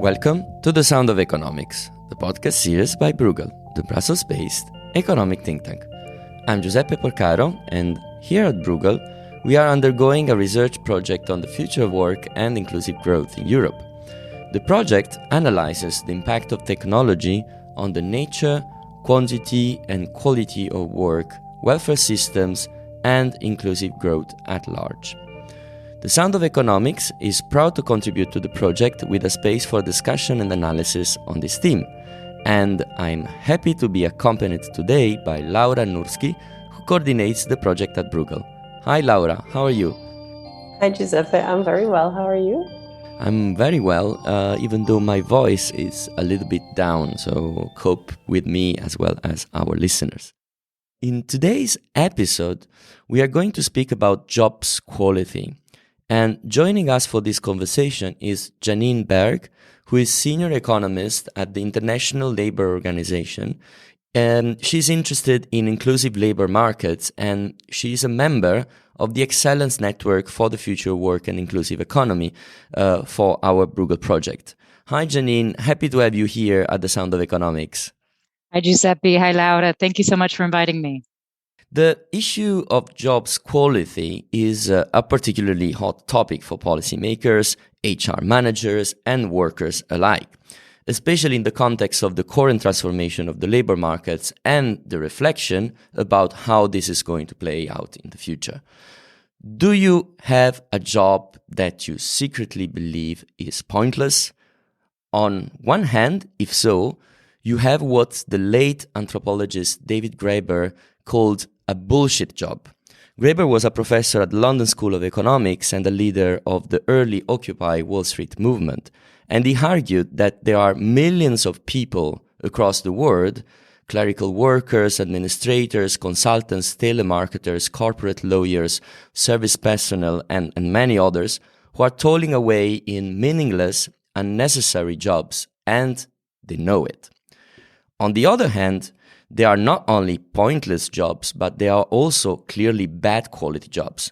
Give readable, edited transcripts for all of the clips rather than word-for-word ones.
Welcome to The Sound of Economics, the podcast series by Bruegel, the Brussels-based economic think tank. I'm Giuseppe Porcaro, and here at Bruegel, we are undergoing a research project on the future of work and inclusive growth in Europe. The project analyzes the impact of technology on the nature, quantity, and quality of work, welfare systems, and inclusive growth at large. The Sound of Economics is proud to contribute to the project with a space for discussion and analysis on this theme. And I'm happy to be accompanied today by Laura Nursky, who coordinates the project at Bruegel. Hi Laura, how are you? Hi Giuseppe, I'm very well. How are you? I'm very well, even though my voice is a little bit down, so cope with me as well as our listeners. In today's episode, we are going to speak about jobs quality. And joining us for this conversation is Janine Berg, who is senior economist at the International Labour Organization. And she's interested in inclusive labour markets, and she's a member of the Excellence Network for the Future of Work and Inclusive Economy for our Bruegel project. Hi, Janine. Happy to have you here at The Sound of Economics. Hi, Giuseppe. Hi, Laura. Thank you so much for inviting me. The issue of jobs quality is a particularly hot topic for policymakers, HR managers, and workers alike, especially in the context of the current transformation of the labor markets and the reflection about how this is going to play out in the future. Do you have a job that you secretly believe is pointless? On one hand, if so, you have what the late anthropologist David Graeber called a bullshit job. Graeber was a professor at the London School of Economics and a leader of the early Occupy Wall Street movement. And he argued that there are millions of people across the world, clerical workers, administrators, consultants, telemarketers, corporate lawyers, service personnel, and many others, who are toiling away in meaningless, unnecessary jobs, and they know it. On the other hand, they are not only pointless jobs, but they are also clearly bad quality jobs.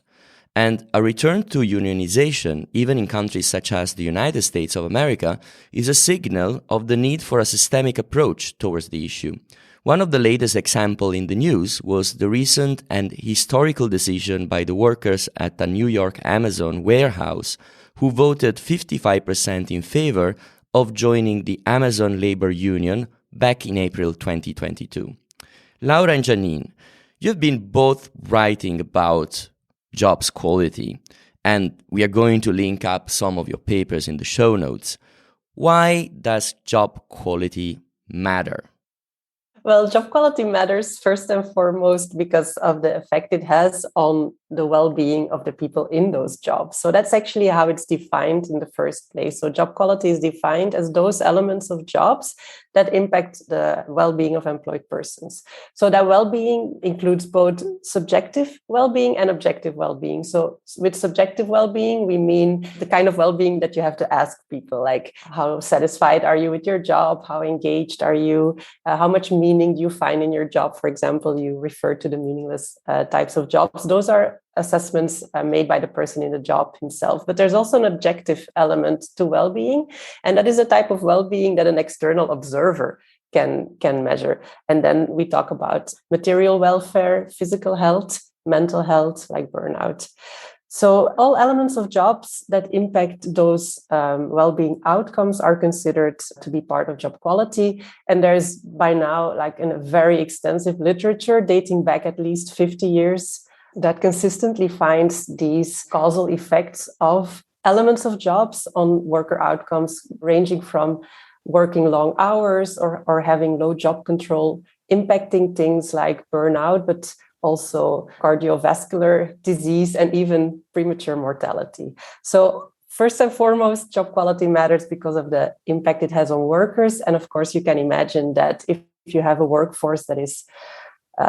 And a return to unionization, even in countries such as the United States of America, is a signal of the need for a systemic approach towards the issue. One of the latest examples in the news was the recent and historical decision by the workers at the New York Amazon warehouse, who voted 55% in favor of joining the Amazon Labor Union back in April 2022. Laura and Janine, you've been both writing about jobs quality, and we are going to link up some of your papers in the show notes. Why does job quality matter? Well, job quality matters first and foremost because of the effect it has on the well-being of the people in those jobs. So that's actually how it's defined in the first place. So job quality is defined as those elements of jobs that impact the well-being of employed persons. So that well-being includes both subjective well-being and objective well-being. So with subjective well-being, we mean the kind of well-being that you have to ask people, like how satisfied are you with your job? How engaged are you? How much meaning do you find in your job? For example, you refer to the meaningless types of jobs. Those are assessments made by the person in the job himself. But there's also an objective element to well-being, and that is a type of well-being that an external observer can measure. And then we talk about material welfare, physical health, mental health, like burnout. So all elements of jobs that impact those well-being outcomes are considered to be part of job quality. And there's by now like a very extensive literature dating back at least 50 years that consistently finds these causal effects of elements of jobs on worker outcomes, ranging from working long hours or having low job control, impacting things like burnout, but also cardiovascular disease and even premature mortality. So first and foremost, job quality matters because of the impact it has on workers. And of course, you can imagine that if you have a workforce that is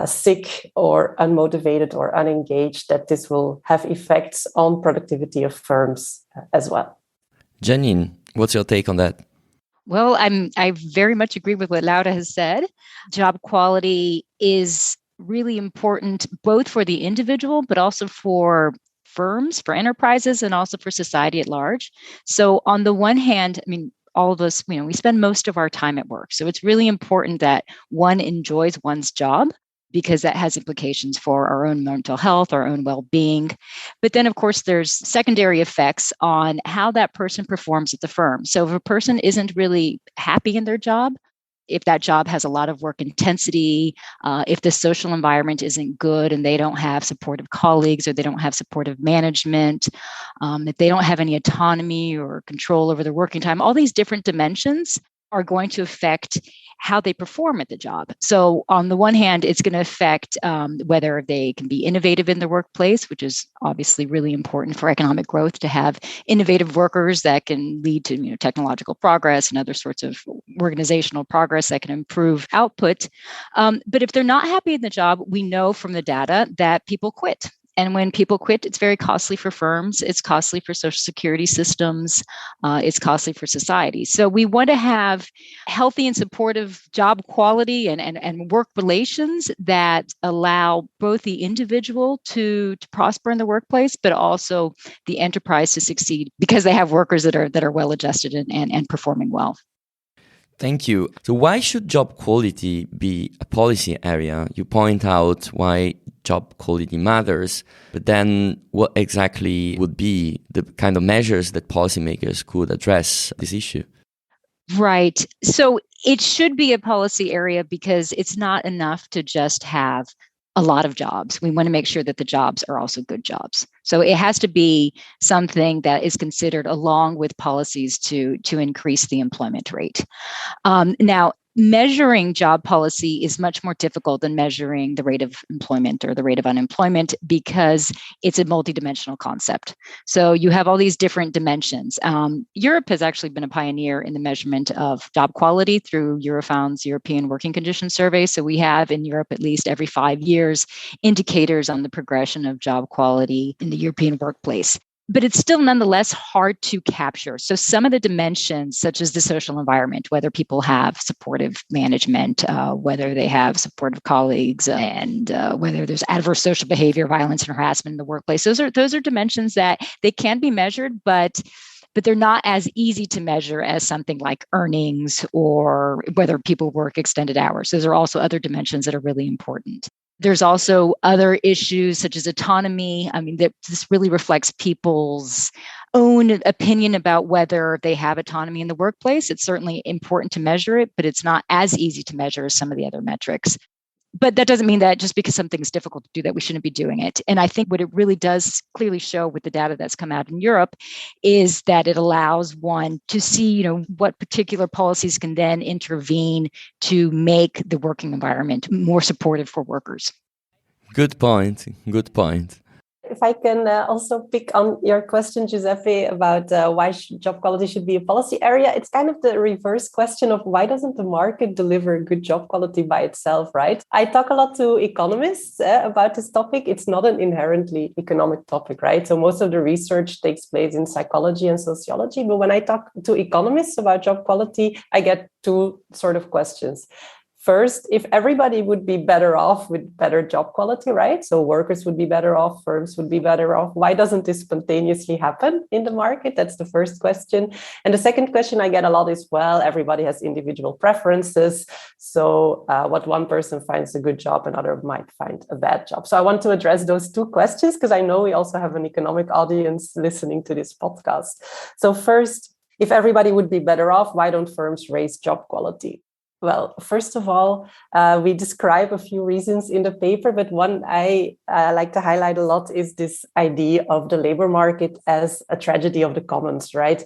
sick or unmotivated or unengaged, that this will have effects on productivity of firms as well. Janine, what's your take on that? Well, I very much agree with what Laura has said. Job quality is really important both for the individual, but also for firms, for enterprises, and also for society at large. So on the one hand, all of us, we spend most of our time at work. So it's really important that one enjoys one's job, because that has implications for our own mental health, our own well-being. But then, of course, there's secondary effects on how that person performs at the firm. So if a person isn't really happy in their job, if that job has a lot of work intensity, if the social environment isn't good and they don't have supportive colleagues or they don't have supportive management, if they don't have any autonomy or control over their working time, all these different dimensions are going to affect how they perform at the job. So on the one hand, it's going to affect whether they can be innovative in the workplace, which is obviously really important for economic growth, to have innovative workers that can lead to technological progress and other sorts of organizational progress that can improve output. But if they're not happy in the job, we know from the data that people quit. And when people quit, it's very costly for firms. It's costly for social security systems. It's costly for society. So we want to have healthy and supportive job quality and work relations that allow both the individual to prosper in the workplace, but also the enterprise to succeed because they have workers that are well adjusted and performing well. Thank you. So why should job quality be a policy area? You point out why job quality matters, but then what exactly would be the kind of measures that policymakers could address this issue? Right. So it should be a policy area because it's not enough to just have a lot of jobs. We want to make sure that the jobs are also good jobs. So it has to be something that is considered along with policies to increase the employment rate. Now, measuring job policy is much more difficult than measuring the rate of employment or the rate of unemployment because it's a multidimensional concept. So you have all these different dimensions. Europe has actually been a pioneer in the measurement of job quality through Eurofound's European Working Conditions Survey. So we have in Europe, at least every 5 years, indicators on the progression of job quality in the European workplace. But it's still nonetheless hard to capture. So some of the dimensions, such as the social environment, whether people have supportive management, whether they have supportive colleagues, and whether there's adverse social behavior, violence, and harassment in the workplace, those are dimensions that they can be measured, but they're not as easy to measure as something like earnings or whether people work extended hours. Those are also other dimensions that are really important. There's also other issues such as autonomy. I mean, this really reflects people's own opinion about whether they have autonomy in the workplace. It's certainly important to measure it, but it's not as easy to measure as some of the other metrics. But that doesn't mean that just because something's difficult to do that we shouldn't be doing it. And I think what it really does clearly show with the data that's come out in Europe is that it allows one to see, what particular policies can then intervene to make the working environment more supportive for workers. Good point. Good point. If I can also pick on your question, Giuseppe, about why job quality should be a policy area, it's kind of the reverse question of why doesn't the market deliver good job quality by itself, right? I talk a lot to economists about this topic. It's not an inherently economic topic, right? So most of the research takes place in psychology and sociology. But when I talk to economists about job quality, I get two sort of questions. First, if everybody would be better off with better job quality, right? So workers would be better off, firms would be better off. Why doesn't this spontaneously happen in the market? That's the first question. And the second question I get a lot is, well, everybody has individual preferences. So what one person finds a good job, another might find a bad job. So I want to address those two questions because I know we also have an economic audience listening to this podcast. So first, if everybody would be better off, why don't firms raise job quality? Well, first of all, we describe a few reasons in the paper, but one I like to highlight a lot is this idea of the labor market as a tragedy of the commons, right?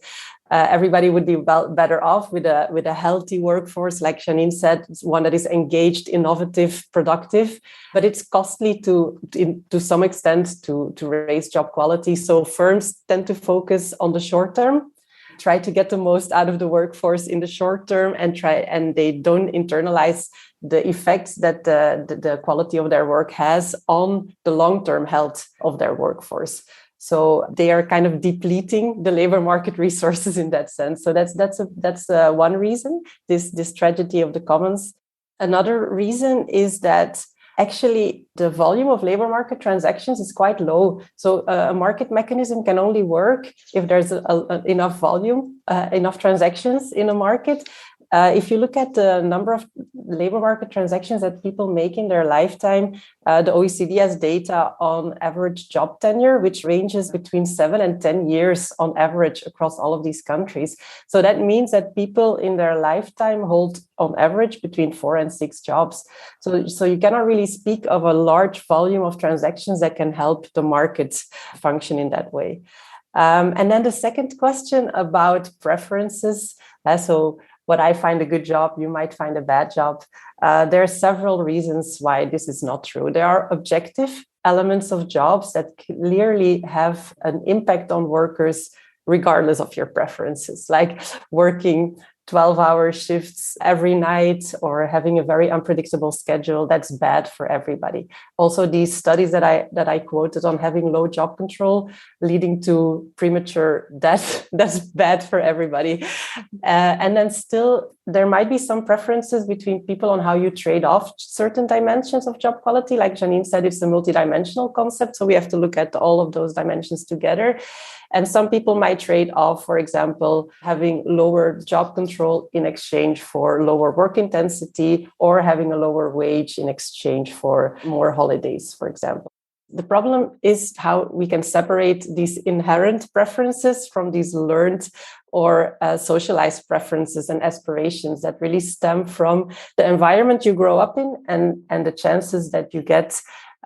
Everybody would be better off with a healthy workforce, like Janine said, one that is engaged, innovative, productive, but it's costly to some extent to raise job quality. So firms tend to focus on the short term, try to get the most out of the workforce in the short term, and they don't internalize the effects that the quality of their work has on the long-term health of their workforce. So they are kind of depleting the labor market resources in that sense. So that's one reason, this tragedy of the commons. Another reason is that Actually, the volume of labor market transactions is quite low. So a market mechanism can only work if there's enough volume, enough transactions in a market. If you look at the number of labor market transactions that people make in their lifetime, the OECD has data on average job tenure, which ranges between 7 and 10 years on average across all of these countries. So that means that people in their lifetime hold on average between 4 and 6 jobs. So you cannot really speak of a large volume of transactions that can help the market function in that way. And then the second question about preferences. So what I find a good job, you might find a bad job. There are several reasons why this is not true. There are objective elements of jobs that clearly have an impact on workers regardless of your preferences, like working 12-hour shifts every night or having a very unpredictable schedule. That's bad for everybody. Also, these studies that I quoted on having low job control leading to premature death, that's bad for everybody. And then still, there might be some preferences between people on how you trade off certain dimensions of job quality. Like Janine said, it's a multidimensional concept. So we have to look at all of those dimensions together. And some people might trade off, for example, having lower job control in exchange for lower work intensity, or having a lower wage in exchange for more holidays, for example. The problem is how we can separate these inherent preferences from these learned or socialized preferences and aspirations that really stem from the environment you grow up in and the chances that you get,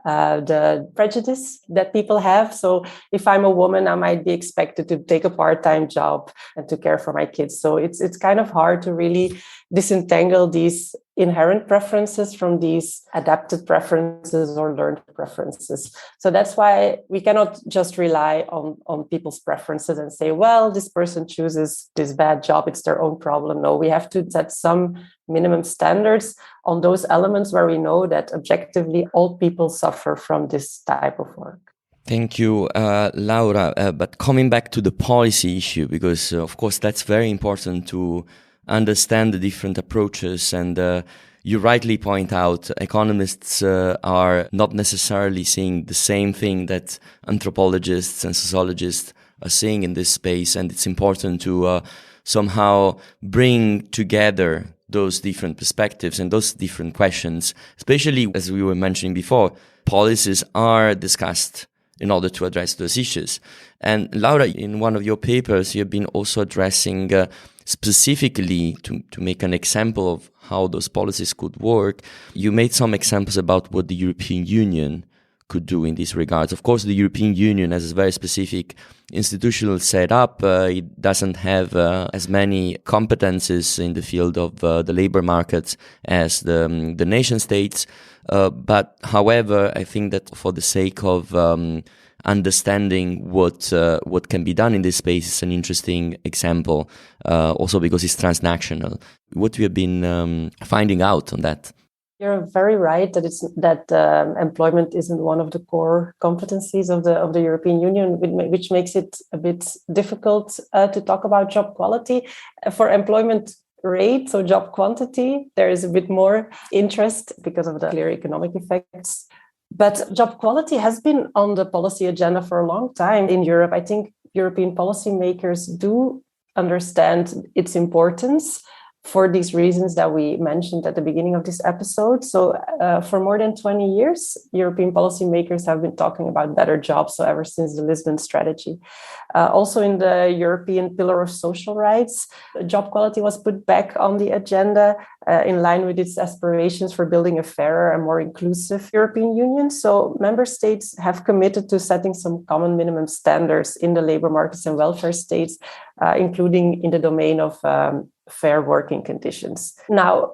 the prejudice that people have. So if I'm a woman, I might be expected to take a part-time job and to care for my kids. So it's kind of hard to really disentangle these inherent preferences from these adapted preferences or learned preferences. So that's why we cannot just rely on people's preferences and say, well, this person chooses this bad job, it's their own problem. No, we have to set some minimum standards on those elements where we know that objectively all people suffer from this type of work. Thank you, Laura. But coming back to the policy issue, because of course that's very important to understand the different approaches. And you rightly point out, economists are not necessarily seeing the same thing that anthropologists and sociologists are seeing in this space. And it's important to somehow bring together those different perspectives and those different questions, especially as we were mentioning before, policies are discussed in order to address those issues. And Laura, in one of your papers, you've been also addressing specifically to make an example of how those policies could work. You made some examples about what the European Union could do in these regards. Of course, the European Union has a very specific institutional setup. It doesn't have as many competences in the field of the labor markets as the nation states. But however, I think that for the sake of understanding what can be done in this space is an interesting example, also because it's transnational. What we have been finding out on that. You're very right that employment isn't one of the core competencies of the European Union, which makes it a bit difficult to talk about job quality. For employment rate, so job quantity, there is a bit more interest because of the clear economic effects. But job quality has been on the policy agenda for a long time in Europe. I think European policymakers do understand its importance for these reasons that we mentioned at the beginning of this episode. So for more than 20 years, European policymakers have been talking about better jobs, so ever since the Lisbon strategy. Also in the European Pillar of Social Rights, job quality was put back on the agenda in line with its aspirations for building a fairer and more inclusive European Union. So member states have committed to setting some common minimum standards in the labor markets and welfare states, including in the domain of fair working conditions. Now,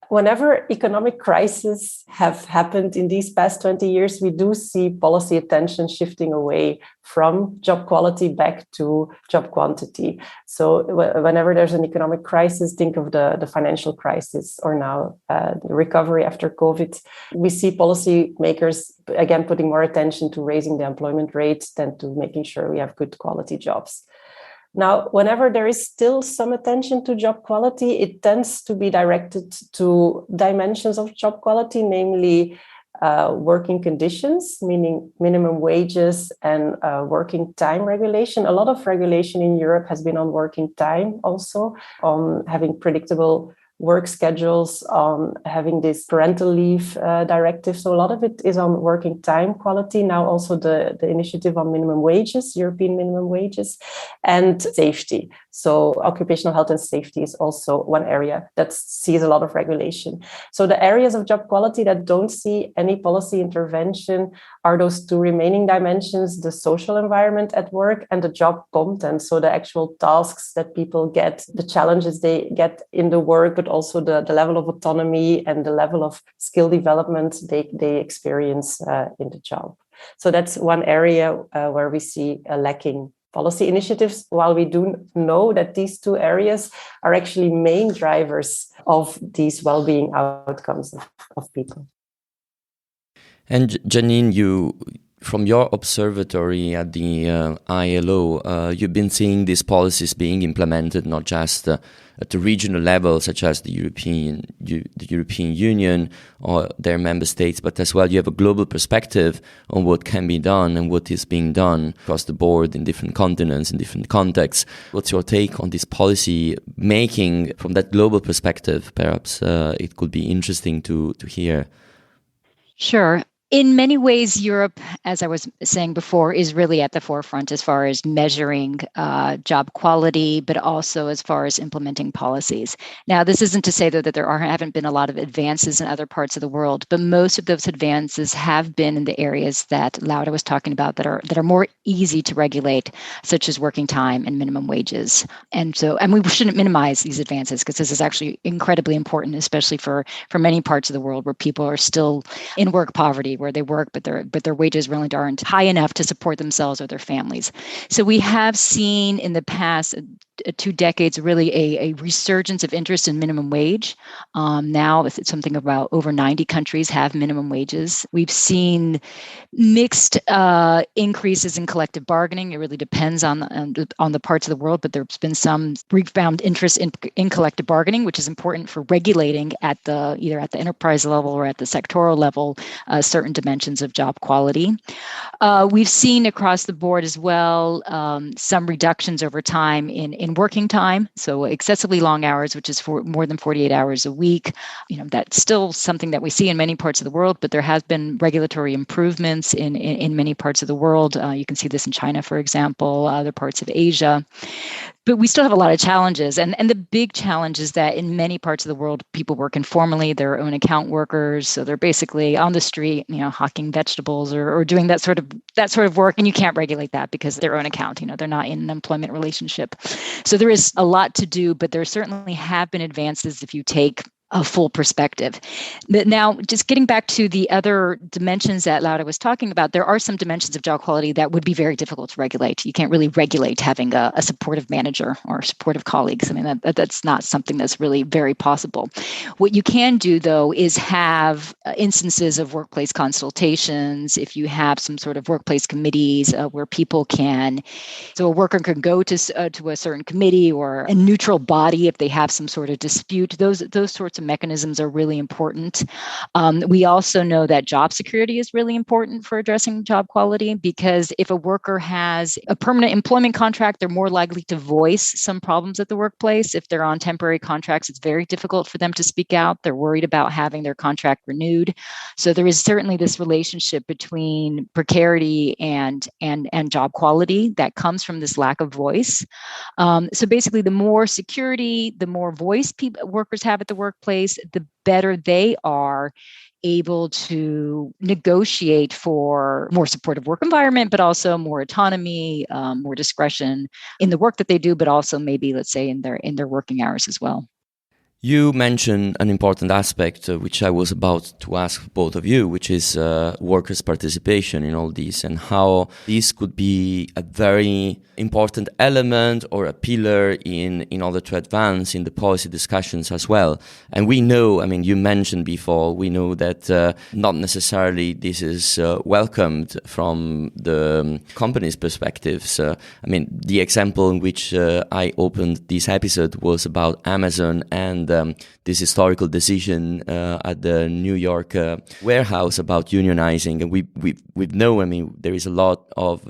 whenever economic crises have happened in these past 20 years, we do see policy attention shifting away from job quality back to job quantity. So whenever there's an economic crisis, think of the financial crisis or now the recovery after COVID, we see policymakers again putting more attention to raising the employment rate than to making sure we have good quality jobs. Now, whenever there is still some attention to job quality, it tends to be directed to dimensions of job quality, namely working conditions, meaning minimum wages and working time regulation. A lot of regulation in Europe has been on working time, also on having predictable work schedules, on having this parental leave directive. So a lot of it is on working time quality. Now also the initiative on minimum wages, European minimum wages, and safety. So occupational health and safety is also one area that sees a lot of regulation. So the areas of job quality that don't see any policy intervention are those two remaining dimensions: the social environment at work and the job content. So the actual tasks that people get, the challenges they get in the work, but also the level of autonomy and the level of skill development they experience in the job. So that's one area where we see a lacking policy initiatives, while we do know that these two areas are actually main drivers of these well-being outcomes of people. And Janine, from your observatory at the ILO, you've been seeing these policies being implemented not just at the regional level, such as the European Union or their member states, but as well you have a global perspective on what can be done and what is being done across the board in different continents, in different contexts. What's your take on this policy making from that global perspective? Perhaps it could be interesting to hear. Sure. In many ways, Europe, as I was saying before, is really at the forefront as far as measuring job quality, but also as far as implementing policies. Now, this isn't to say, though, that there haven't been a lot of advances in other parts of the world, but most of those advances have been in the areas that Laura was talking about that are more easy to regulate, such as working time and minimum wages. And we shouldn't minimize these advances, because this is actually incredibly important, especially for many parts of the world where people are still in work poverty, where they work, but their wages really aren't high enough to support themselves or their families. So we have seen in the past 2 decades really a resurgence of interest in minimum wage. Now it's something about over 90 countries have minimum wages. We've seen mixed increases in collective bargaining. It really depends on the parts of the world, but there's been some rebound interest in collective bargaining, which is important for regulating at either at the enterprise level or at the sectoral level certain dimensions of job quality. We've seen across the board as well some reductions over time in working time, so excessively long hours, which is for more than 48 hours a week. That's still something that we see in many parts of the world, but there has been regulatory improvements in many parts of the world. You can see this in China, for example, other parts of Asia. But we still have a lot of challenges. And the big challenge is that in many parts of the world, people work informally, their own account workers. So they're basically on the street, hawking vegetables or doing that sort of work. And you can't regulate that because their own account, they're not in an employment relationship. So there is a lot to do, but there certainly have been advances if you take a full perspective. But now, just getting back to the other dimensions that Laura was talking about, there are some dimensions of job quality that would be very difficult to regulate. You can't really regulate having a supportive manager or supportive colleagues. I mean, that's not something that's really very possible. What you can do, though, is have instances of workplace consultations. If you have some sort of workplace committees where people so a worker can go to a certain committee or a neutral body if they have some sort of dispute. Those sorts of mechanisms are really important. We also know that job security is really important for addressing job quality, because if a worker has a permanent employment contract, they're more likely to voice some problems at the workplace. If they're on temporary contracts, it's very difficult for them to speak out. They're worried about having their contract renewed. So there is certainly this relationship between precarity and job quality that comes from this lack of voice. So basically, the more security, the more voice workers have at the workplace, the better they are able to negotiate for more supportive work environment, but also more autonomy, more discretion in the work that they do, but also maybe, let's say, in their working hours as well. You mentioned an important aspect, which I was about to ask both of you, which is workers' participation in all this, and how this could be a very important element or a pillar in order to advance in the policy discussions as well. And we know, you mentioned before, we know that not necessarily this is welcomed from the company's perspectives. The example in which I opened this episode was about Amazon and around this historical decision at the New York warehouse about unionizing. And we know, I mean, there is a lot of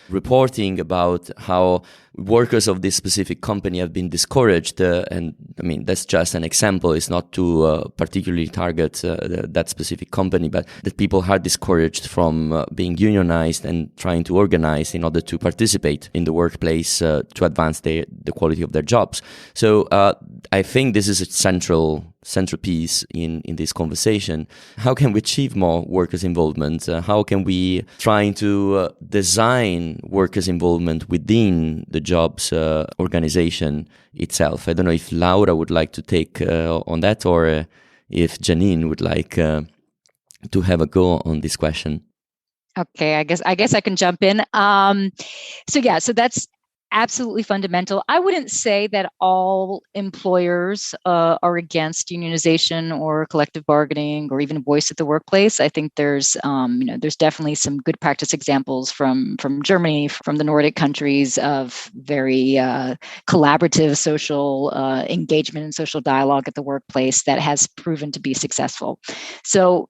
reporting about how workers of this specific company have been discouraged. And I mean, that's just an example. It's not to particularly target that specific company, but that people are discouraged from being unionized and trying to organize in order to participate in the workplace to advance the quality of their jobs. So I think this is a central piece in this conversation. How can we achieve more workers' involvement? How can we try to design workers' involvement within the jobs organization itself? I don't know if Laura would like to take on that, or if Janine would like to have a go on this question. Okay, I guess I can jump in. So that's absolutely fundamental. I wouldn't say that all employers are against unionization or collective bargaining or even voice at the workplace. I think there's definitely some good practice examples from Germany, from the Nordic countries, of very collaborative social engagement and social dialogue at the workplace that has proven to be successful. So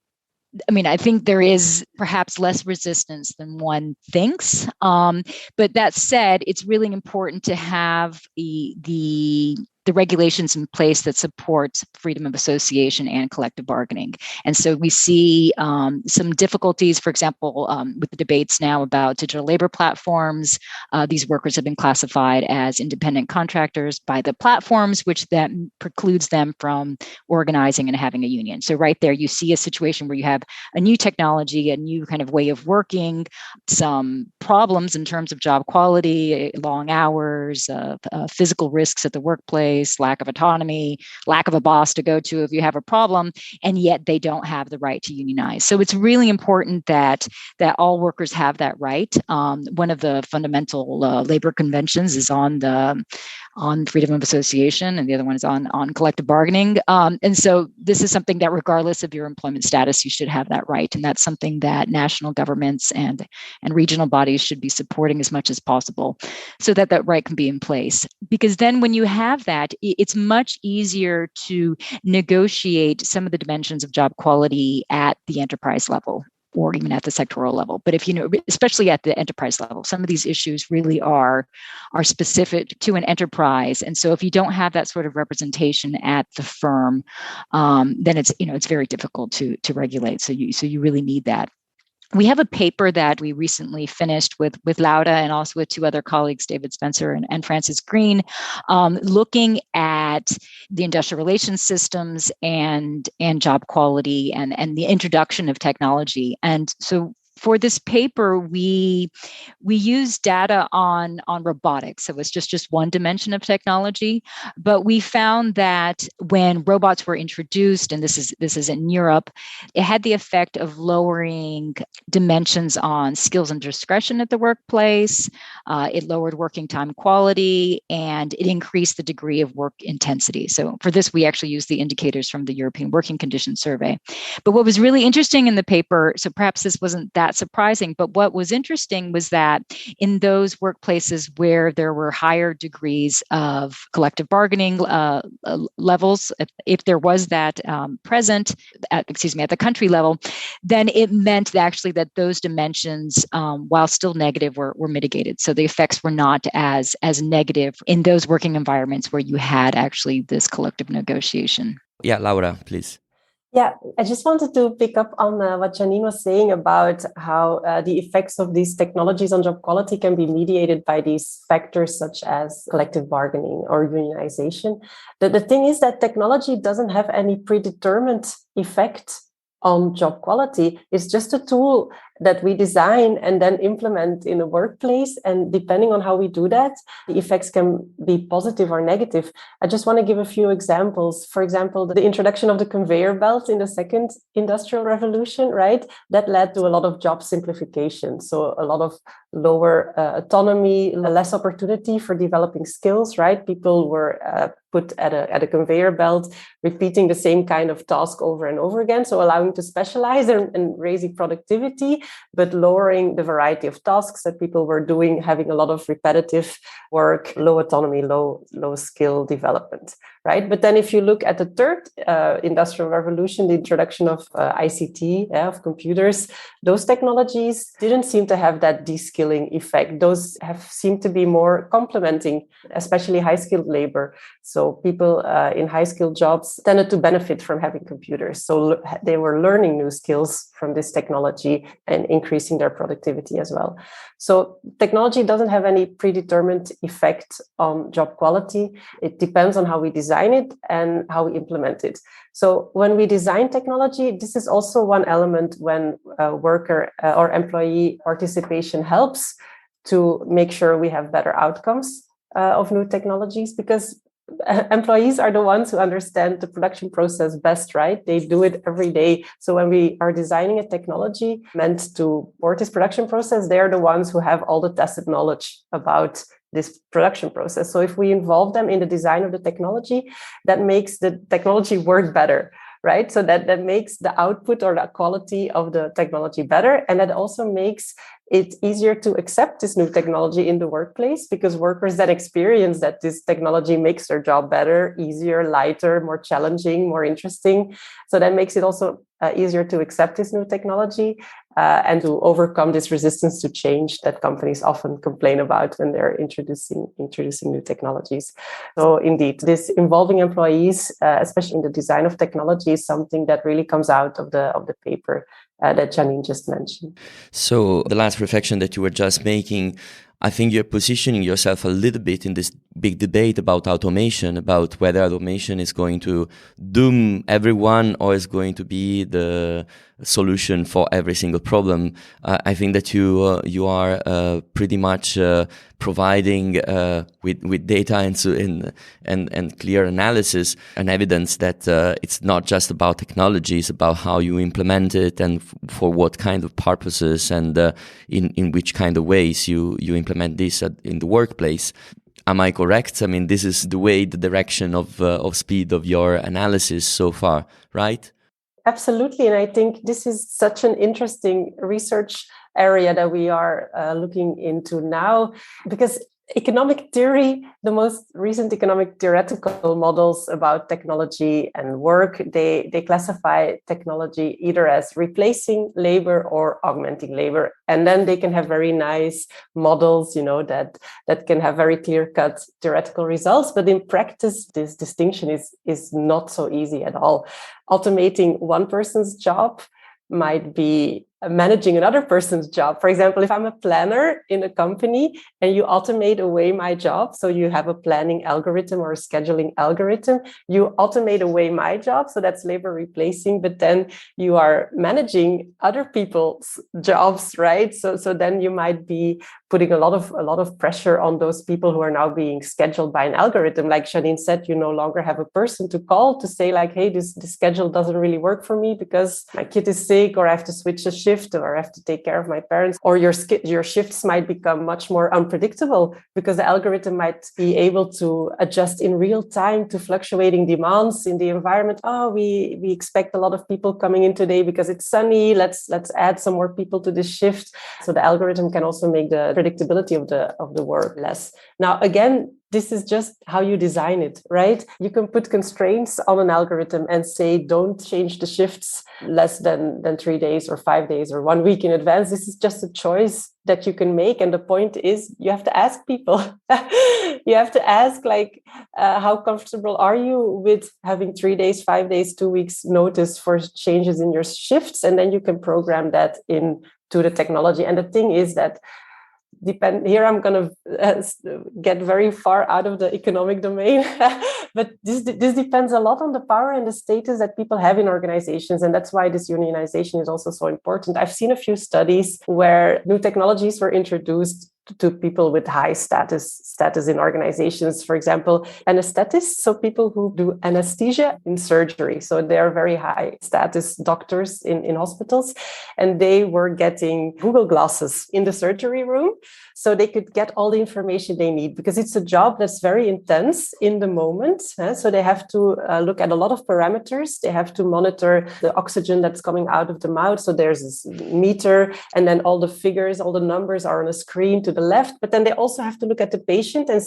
I mean, I think there is perhaps less resistance than one thinks. But that said, it's really important to have the regulations in place that support freedom of association and collective bargaining. And so we see some difficulties, for example, with the debates now about digital labor platforms. These workers have been classified as independent contractors by the platforms, which then precludes them from organizing and having a union. So right there, you see a situation where you have a new technology, a new kind of way of working, some problems in terms of job quality, long hours, physical risks at the workplace, lack of autonomy, lack of a boss to go to if you have a problem, and yet they don't have the right to unionize. So it's really important that all workers have that right. One of the fundamental labor conventions is on freedom of association, and the other one is on collective bargaining. And so this is something that, regardless of your employment status, you should have that right. And that's something that national governments and regional bodies should be supporting as much as possible, so that right can be in place. Because then when you have that, it's much easier to negotiate some of the dimensions of job quality at the enterprise level, or even at the sectoral level. But if especially at the enterprise level, some of these issues really are specific to an enterprise. And so if you don't have that sort of representation at the firm, then it's very difficult to regulate. So you really need that. We have a paper that we recently finished with Laura and also with two other colleagues, David Spencer and Francis Green, looking at the industrial relations systems and job quality and the introduction of technology. And so for this paper, we used data on robotics. So it's just one dimension of technology. But we found that when robots were introduced, and this is in Europe, it had the effect of lowering dimensions on skills and discretion at the workplace. It lowered working time quality, and it increased the degree of work intensity. So for this, we actually used the indicators from the European Working Conditions Survey. But what was really interesting in the paper, so perhaps this wasn't that surprising, but what was interesting was that in those workplaces where there were higher degrees of collective bargaining levels, if there was that present at the country level, then it meant actually that those dimensions, while still negative, were mitigated. So the effects were not as negative in those working environments where you had actually this collective negotiation. Yeah, Laura, please. Yeah, I just wanted to pick up on what Janine was saying about how the effects of these technologies on job quality can be mediated by these factors such as collective bargaining or unionization. The thing is that technology doesn't have any predetermined effect on job quality. It's just a tool that we design and then implement in a workplace. And depending on how we do that, the effects can be positive or negative. I just want to give a few examples. For example, the introduction of the conveyor belt in the second industrial revolution, right? That led to a lot of job simplification. So a lot of lower autonomy, less opportunity for developing skills, right? People were put at a conveyor belt, repeating the same kind of task over and over again. So allowing to specialize and raising productivity. but lowering the variety of tasks that people were doing, having a lot of repetitive work, low autonomy, low skill development, right? But then if you look at the third industrial revolution, the introduction of ICT, of computers, those technologies didn't seem to have that de-skilling effect. Those have seemed to be more complementing, especially high-skilled labor. So people in high-skilled jobs tended to benefit from having computers. So they were learning new skills from this technology and increasing their productivity as well. So technology doesn't have any predetermined effect on job quality. It depends on how we design it and how we implement it. So when we design technology, this is also one element when worker or employee participation helps to make sure we have better outcomes of new technologies, because employees are the ones who understand the production process best, right? They do it every day. So when we are designing a technology meant to support this production process, they're the ones who have all the tacit knowledge about this production process. So if we involve them in the design of the technology, that makes the technology work better, right? So that makes the output or the quality of the technology better. And that also makes it easier to accept this new technology in the workplace, because workers then experience that this technology makes their job better, easier, lighter, more challenging, more interesting. So that makes it also easier to accept this new technology and to overcome this resistance to change that companies often complain about when they're introducing new technologies. So indeed, this involving employees, especially in the design of technology, is something that really comes out of the paper that Janine just mentioned. So the last reflection that you were just making, I think you're positioning yourself a little bit in this big debate about automation, about whether automation is going to doom everyone or is going to be the solution for every single problem. I think that you are pretty much providing with data and clear analysis and evidence that it's not just about technology, it's about how you implement it and for what kind of purposes and in which kind of ways you implement this in the workplace. Am I correct? I mean, this is the direction of speed of your analysis so far, right? Absolutely. And I think this is such an interesting research area that we are looking into now, because economic theory, the most recent economic theoretical models about technology and work, they classify technology either as replacing labor or augmenting labor. And then they can have very nice models, that can have very clear-cut theoretical results. But in practice, this distinction is not so easy at all. Automating one person's job might be managing another person's job. For example, if I'm a planner in a company and you automate away my job, so you have a planning algorithm or a scheduling algorithm, you automate away my job, so that's labor replacing, but then you are managing other people's jobs, right? So then you might be putting a lot of pressure on those people who are now being scheduled by an algorithm. Like Janine said, you no longer have a person to call to say like, hey, this schedule doesn't really work for me because my kid is sick, or I have to switch a shift, or I have to take care of my parents, or your shifts might become much more unpredictable because the algorithm might be able to adjust in real time to fluctuating demands in the environment. Oh, we expect a lot of people coming in today because it's sunny. Let's add some more people to this shift. So the algorithm can also make the predictability of the work less. Now, again, this is just how you design it, right? You can put constraints on an algorithm and say, don't change the shifts less than 3 days or 5 days or 1 week in advance. This is just a choice that you can make. And the point is, you have to ask people. You have to ask, how comfortable are you with having 3 days, 5 days, 2 weeks notice for changes in your shifts? And then you can program that into the technology. And the thing is that here I'm going to get very far out of the economic domain, but this depends a lot on the power and the status that people have in organizations, and that's why this unionization is also so important. I've seen a few studies where new technologies were introduced to people with high status in organizations. For example, anesthetists, so people who do anesthesia in surgery. So they are very high status doctors in hospitals, and they were getting Google Glasses in the surgery room so they could get all the information they need, because it's a job that's very intense in the moment. So they have to look at a lot of parameters. They have to monitor the oxygen that's coming out of the mouth. So there's this meter, and then all the figures, all the numbers are on a screen to the left. But then they also have to look at the patient and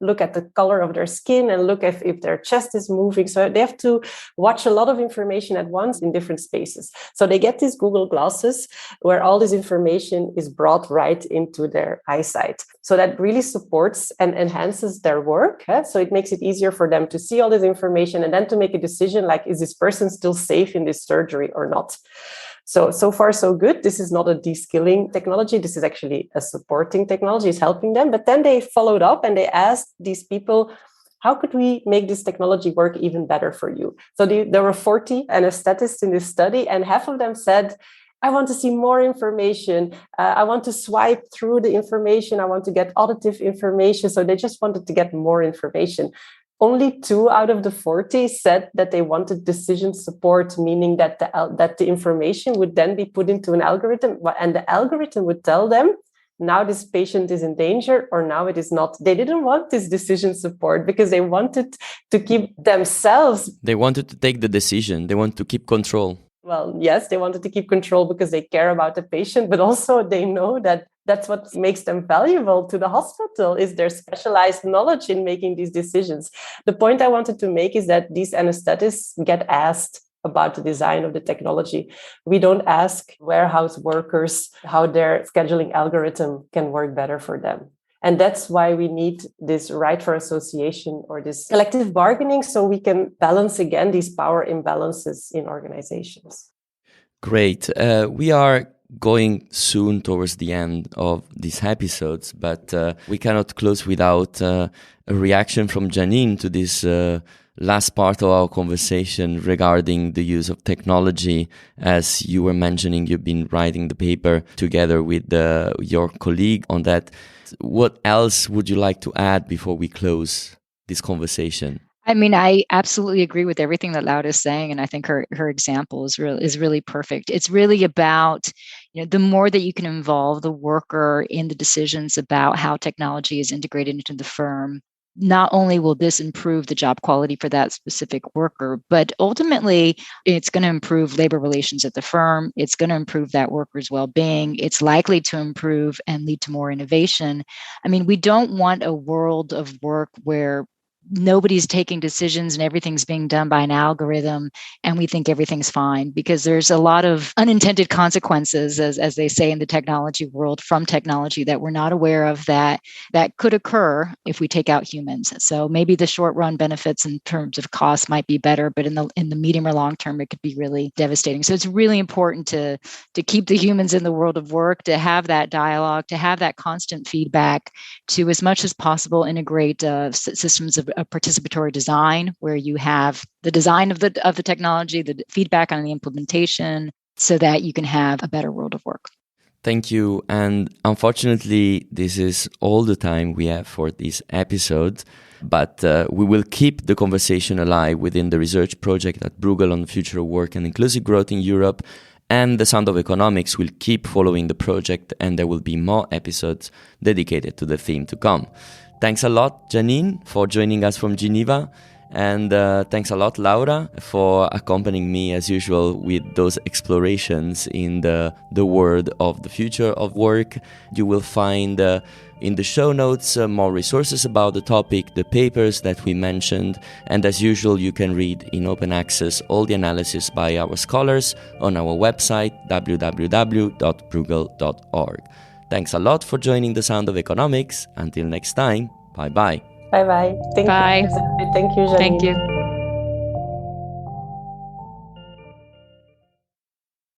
look at the color of their skin and look if their chest is moving. So they have to watch a lot of information at once in different spaces. So they get these Google Glasses where all this information is brought right into their eyesight. So that really supports and enhances their work. So it makes it easier for them to see all this information and then to make a decision like, is this person still safe in this surgery or not? So far, so good. This is not a de-skilling technology. This is actually a supporting technology. It's helping them. But then they followed up and they asked these people, how could we make this technology work even better for you? So there were 40 anesthetists in this study, and half of them said, I want to see more information. I want to swipe through the information. I want to get auditive information. So they just wanted to get more information. Only 2 out of the 40 said that they wanted decision support, meaning that the information would then be put into an algorithm, and the algorithm would tell them, now this patient is in danger or now it is not. They didn't want this decision support because they wanted to keep themselves. They wanted to take the decision. They want to keep control. Well, yes, they wanted to keep control because they care about the patient, but also they know that that's what makes them valuable to the hospital, is their specialized knowledge in making these decisions. The point I wanted to make is that these anesthetists get asked about the design of the technology. We don't ask warehouse workers how their scheduling algorithm can work better for them. And that's why we need this right for association or this collective bargaining, so we can balance again these power imbalances in organizations. Great. We are going soon towards the end of these episodes, but we cannot close without a reaction from Janine to this last part of our conversation regarding the use of technology. As you were mentioning, you've been writing the paper together with your colleague on that. What else would you like to add before we close this conversation? I mean, I absolutely agree with everything that Laura is saying, and I think her example is really perfect. It's really about, the more that you can involve the worker in the decisions about how technology is integrated into the firm, not only will this improve the job quality for that specific worker, but ultimately it's going to improve labor relations at the firm. It's going to improve that worker's well-being. It's likely to improve and lead to more innovation. I mean, we don't want a world of work where nobody's taking decisions and everything's being done by an algorithm and we think everything's fine, because there's a lot of unintended consequences, as they say in the technology world, from technology that we're not aware of that could occur if we take out humans. So maybe the short run benefits in terms of cost might be better, but in the medium or long term, it could be really devastating. So it's really important to keep the humans in the world of work, to have that dialogue, to have that constant feedback, to as much as possible integrate systems of participatory design, where you have the design of the technology, the feedback on the implementation, so that you can have a better world of work. Thank you. And unfortunately, this is all the time we have for this episode, but we will keep the conversation alive within the research project at Bruegel on the future of work and inclusive growth in Europe. And the Sound of Economics will keep following the project, and there will be more episodes dedicated to the theme to come. Thanks a lot, Janine, for joining us from Geneva. And thanks a lot, Laura, for accompanying me as usual with those explorations in the world of the future of work. You will find in the show notes more resources about the topic, the papers that we mentioned. And as usual, you can read in open access all the analysis by our scholars on our website, www.bruegel.org. Thanks a lot for joining the Sound of Economics. Until next time, bye-bye. Bye-bye. Bye. Thank you, Janine. Thank you.